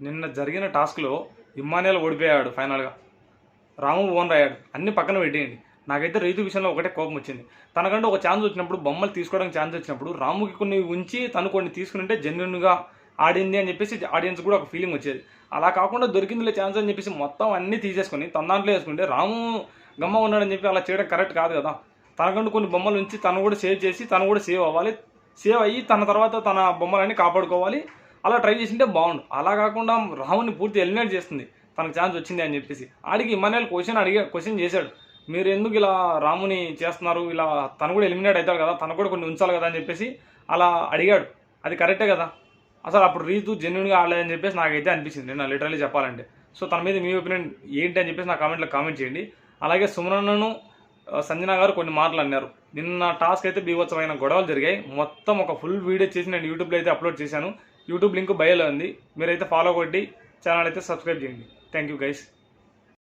నిన్న జరిగిన టాస్క్లో ఇమ్మానియల్ ఓడిపోయాడు ఫైనల్గా. రాము ఓన్ అయ్యాడు. అన్ని పక్కన పెట్టేయండి. నాకైతే రైతు విషయంలో ఒకటే కోపం వచ్చింది. తనకంటే ఒక ఛాన్స్ వచ్చినప్పుడు, బొమ్మలు తీసుకోవడానికి ఛాన్స్ వచ్చినప్పుడు రాముకి కొన్ని ఉంచి తను కొన్ని తీసుకుంటే జెన్యున్గా ఆడింది అని చెప్పేసి ఆడియన్స్ కూడా ఒక ఫీలింగ్ వచ్చేది. అలా కాకుండా దొరికిందిలే ఛాన్స్ అని చెప్పేసి మొత్తం అన్నీ తీసేసుకొని తన దాంట్లో వేసుకుంటే రాము గమ్మ ఉన్నాడని చెప్పి అలా చేయడం కరెక్ట్ కాదు కదా. తనకంటూ కొన్ని బొమ్మలు ఉంచి తను కూడా సేవ్ చేసి తను కూడా సేవ్ అవ్వాలి. సేవ్ అయ్యి తన తర్వాత తన బొమ్మలన్నీ కాపాడుకోవాలి. అలా ట్రై చేసింటే బాగుండు. అలా కాకుండా రాముని పూర్తి ఎలిమినేట్ చేస్తుంది తనకు ఛాన్స్ వచ్చింది అని చెప్పేసి. ఆడికి ఇమ్మానుయల్ క్వశ్చన్ చేశాడు, మీరు ఎందుకు ఇలా రాముని చేస్తున్నారు, ఇలా తను కూడా ఎలిమినేట్ అవుతాడు కదా, తను కూడా కొన్ని ఉంచాలి కదా అని చెప్పేసి అలా అడిగాడు. అది కరెక్టే కదా. అసలు అప్పుడు రీతు జెన్యున్గా ఆడలేదని చెప్పేసి నాకైతే అనిపించింది నేను లిటరల్లీ చెప్పాలంటే. సో తన మీద మీ ఒపీనియన్ ఏంటి అని చెప్పేసి నా కామెంట్లో కామెంట్ చేయండి. అలాగే సుమనన్నను సంజన గారు కొన్ని మాటలు అన్నారు. నిన్న టాస్క్ అయితే బీభత్సమైన గొడవలు జరిగాయి. మొత్తం ఒక ఫుల్ వీడియో చేసి నేను యూట్యూబ్లో అయితే అప్లోడ్ చేశాను. యూట్యూబ్ లింక్ బయోలో ఉంది. మీరైతే ఫాలో కొట్టి ఛానల్ అయితే సబ్స్క్రైబ్ చేయండి. Thank you guys.